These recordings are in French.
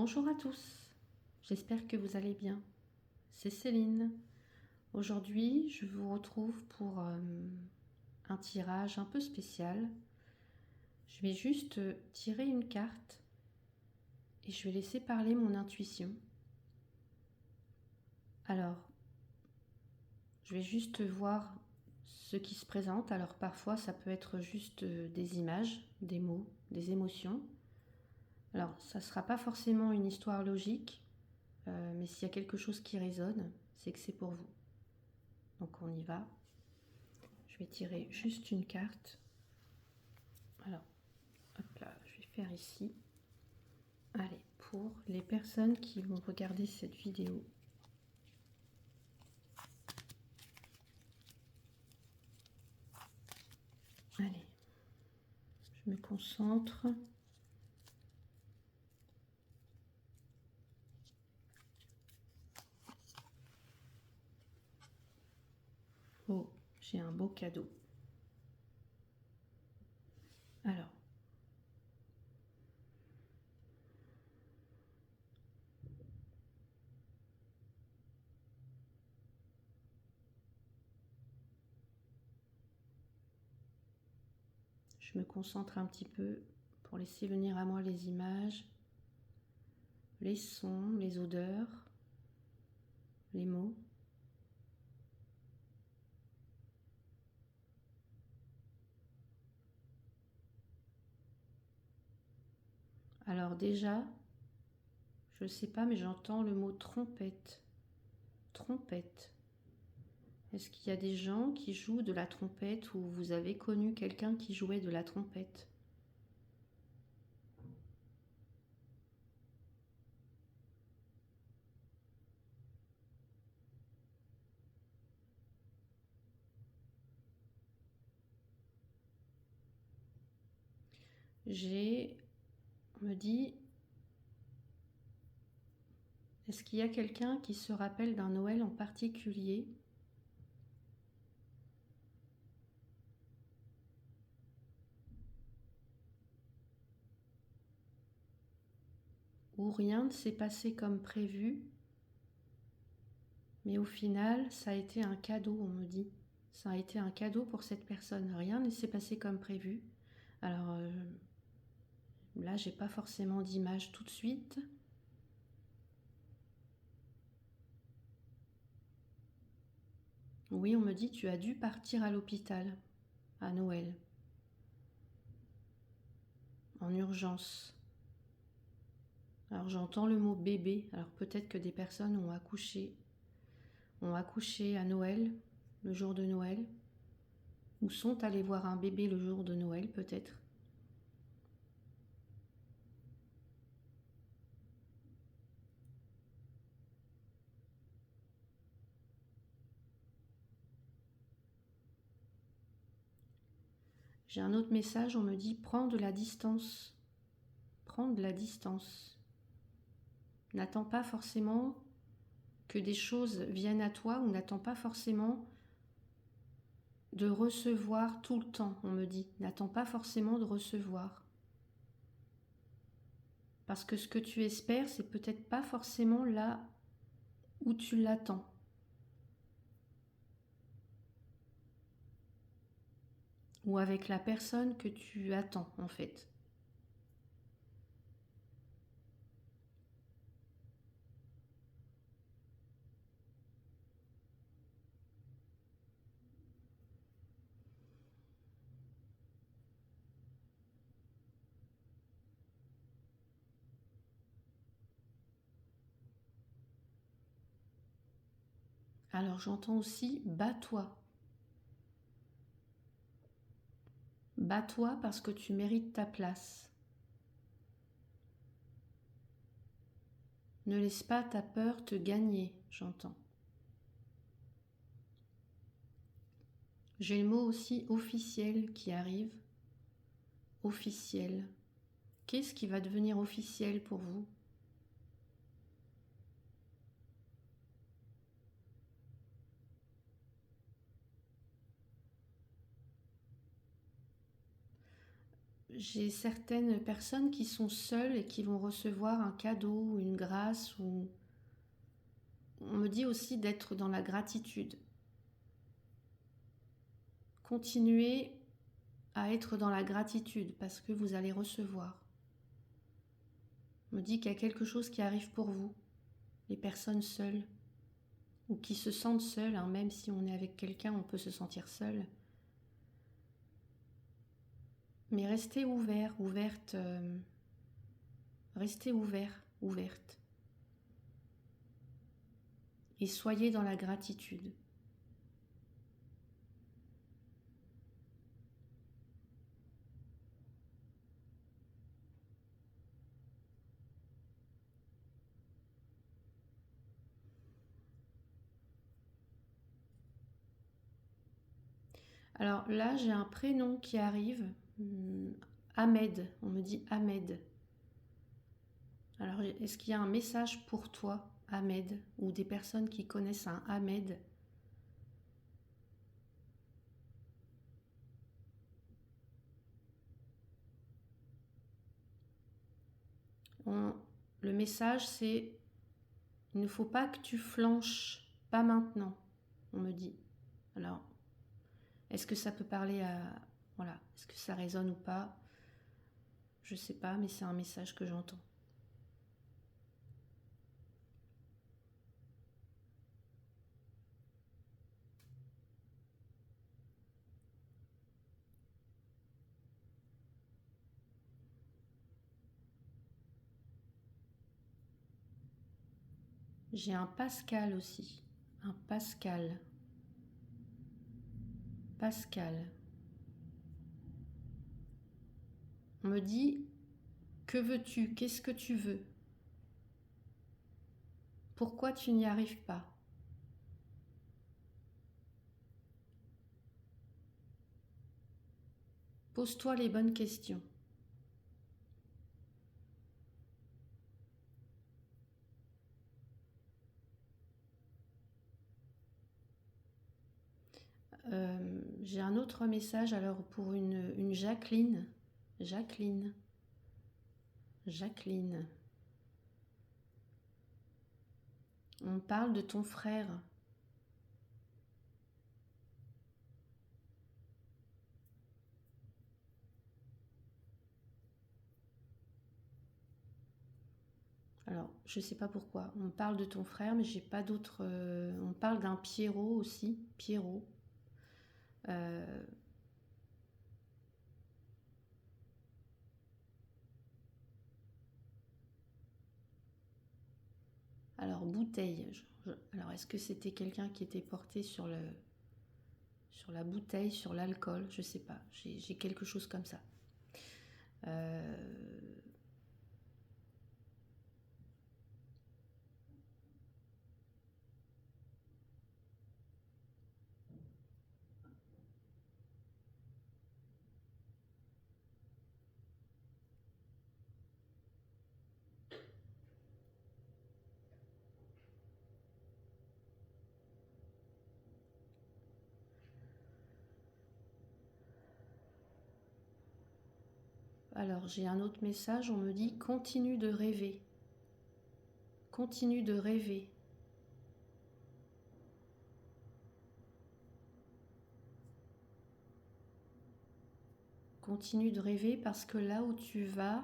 Bonjour à tous, j'espère que vous allez bien. C'est Céline. Aujourd'hui, je vous retrouve pour un tirage un peu spécial. Je vais juste tirer une carte et je vais laisser parler mon intuition. Alors, je vais juste voir ce qui se présente. Alors parfois, ça peut être juste des images, des mots, des émotions. Alors, ça ne sera pas forcément une histoire logique, mais s'il y a quelque chose qui résonne, c'est que c'est pour vous. Donc on y va. Je vais tirer juste une carte. Alors, hop là, je vais faire ici. Allez, pour les personnes qui vont regarder cette vidéo. Allez, je me concentre. Oh, j'ai un beau cadeau. Alors, je me concentre un petit peu pour laisser venir à moi les images, les sons, les odeurs, les mots. Alors déjà, je ne sais pas, mais j'entends le mot trompette. Trompette. Est-ce qu'il y a des gens qui jouent de la trompette ou vous avez connu quelqu'un qui jouait de la trompette? On me dit, est-ce qu'il y a quelqu'un qui se rappelle d'un Noël en particulier où rien ne s'est passé comme prévu, mais au final, ça a été un cadeau, on me dit. Ça a été un cadeau pour cette personne. Rien ne s'est passé comme prévu. Alors là, j'ai pas forcément d'image tout de suite. Oui, on me dit, tu as dû partir à l'hôpital à Noël, en urgence. Alors j'entends le mot bébé. Alors peut-être que des personnes ont accouché à Noël, le jour de Noël, ou sont allés voir un bébé le jour de Noël peut-être. J'ai un autre message, on me dit prends de la distance. Prends de la distance. N'attends pas forcément que des choses viennent à toi ou n'attends pas forcément de recevoir tout le temps, on me dit. N'attends pas forcément de recevoir. Parce que ce que tu espères, c'est peut-être pas forcément là où tu l'attends. Ou avec la personne que tu attends en fait. Alors j'entends aussi bats-toi. Bats-toi parce que tu mérites ta place. Ne laisse pas ta peur te gagner, j'entends. J'ai le mot aussi officiel qui arrive. Officiel. Qu'est-ce qui va devenir officiel pour vous? j'ai certaines personnes qui sont seules et qui vont recevoir un cadeau ou une grâce, ou on me dit aussi d'être dans la gratitude. Continuez à être dans la gratitude parce que vous allez recevoir. On me dit qu'il y a quelque chose qui arrive pour vous, les personnes seules ou qui se sentent seules, hein, même si on est avec quelqu'un, on peut se sentir seul. Mais restez ouvert, ouverte, restez ouvert, ouverte. Et soyez dans la gratitude. Alors là, j'ai un prénom qui arrive, Ahmed, on me dit Ahmed. Alors, est-ce qu'il y a un message pour toi, Ahmed, ou des personnes qui connaissent un Ahmed? Le message, c'est: il ne faut pas que tu flanches, pas maintenant, on me dit. Alors, est-ce que ça peut parler à... Voilà, est-ce que ça résonne ou pas? Je sais pas, mais c'est un message que j'entends. J'ai un Pascal aussi. Un Pascal. Pascal. On me dit: que veux-tu? Qu'est-ce que tu veux? Pourquoi tu n'y arrives pas? Pose-toi les bonnes questions. J'ai un autre message alors pour une Jacqueline. Jacqueline. Jacqueline. On parle de ton frère. Alors, je sais pas pourquoi. On parle de ton frère, mais j'ai pas d'autres. On parle d'un Pierrot aussi. Pierrot. Euh, alors, bouteille. Alors, est-ce que c'était quelqu'un qui était porté sur la bouteille, sur l'alcool? Je sais pas. J'ai quelque chose comme ça. Euh, alors, j'ai un autre message. On me dit: continue de rêver. Continue de rêver. Continue de rêver parce que là où tu vas,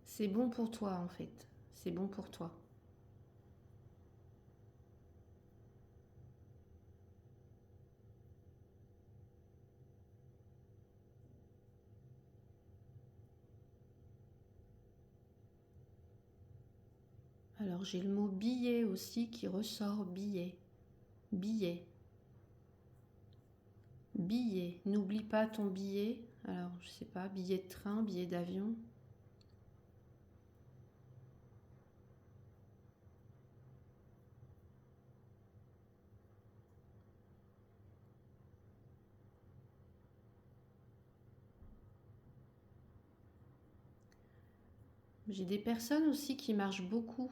c'est bon pour toi en fait. C'est bon pour toi. Alors j'ai le mot billet aussi qui ressort. Billet. Billet. Billet. N'oublie pas ton billet. Alors je sais pas, billet de train, billet d'avion. J'ai des personnes aussi qui marchent beaucoup.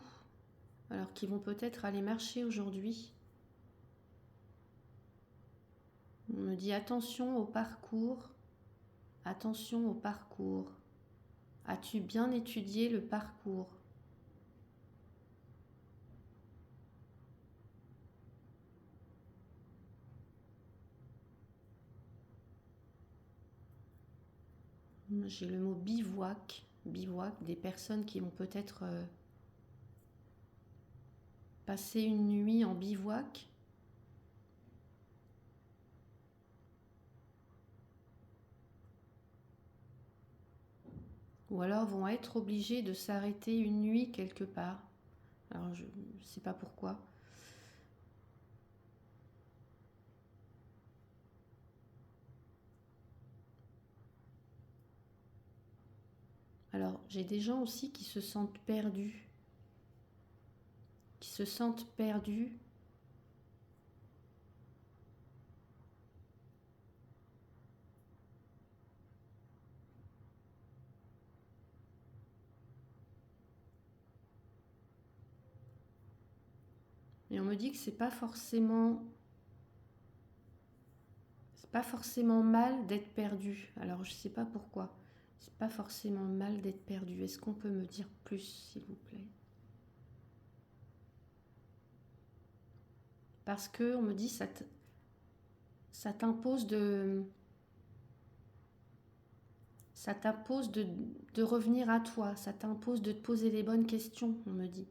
Alors qui vont peut-être aller marcher aujourd'hui. On me dit attention au parcours, attention au parcours. As-tu bien étudié le parcours? J'ai le mot bivouac, bivouac, des personnes qui vont peut-être passer une nuit en bivouac. Ou alors vont être obligés de s'arrêter une nuit quelque part. Alors je ne sais pas pourquoi. Alors j'ai des gens aussi qui se sentent perdus. Qui se sentent perdus. Et on me dit que c'est pas forcément mal d'être perdu. Alors je sais pas pourquoi. C'est pas forcément mal d'être perdu. Est-ce qu'on peut me dire plus, s'il vous plaît? Parce que on me dit ça t'impose de revenir à toi. Ça t'impose de te poser les bonnes questions, on me dit.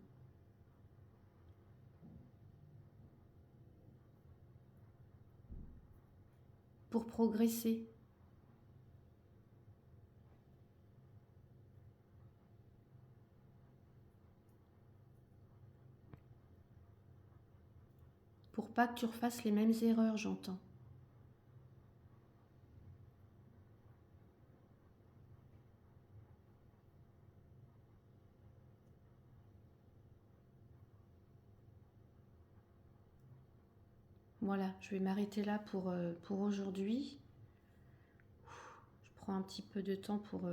Pour progresser. Pour pas que tu refasses les mêmes erreurs, j'entends. Voilà, je vais m'arrêter là pour aujourd'hui. Je prends un petit peu de temps pour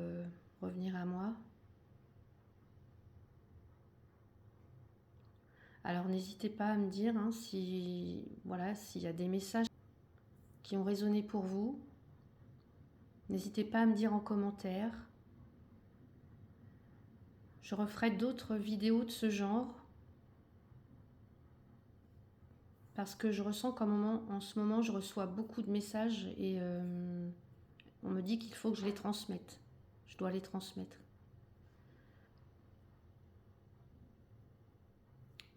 revenir à moi. Alors n'hésitez pas à me dire si voilà, s'il y a des messages qui ont résonné pour vous. N'hésitez pas à me dire en commentaire. Je referai d'autres vidéos de ce genre parce que je ressens qu'en ce moment, je reçois beaucoup de messages et on me dit qu'il faut que je les transmette. Je dois les transmettre.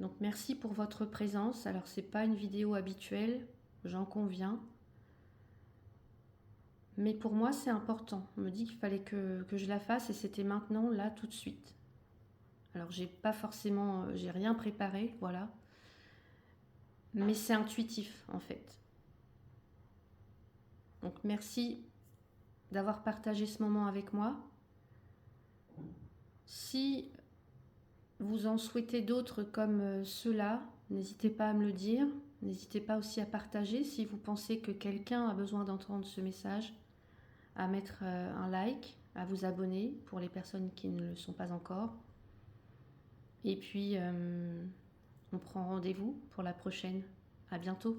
Donc merci pour votre présence. Alors c'est pas une vidéo habituelle, j'en conviens. Mais pour moi c'est important. On me dit qu'il fallait que je la fasse et c'était maintenant, là, tout de suite. Alors j'ai rien préparé, voilà. Mais c'est intuitif en fait. Donc merci d'avoir partagé ce moment avec moi. Si vous en souhaitez d'autres comme ceux-là, n'hésitez pas à me le dire. N'hésitez pas aussi à partager si vous pensez que quelqu'un a besoin d'entendre ce message, à mettre un like, à vous abonner pour les personnes qui ne le sont pas encore. Et puis, on prend rendez-vous pour la prochaine. À bientôt.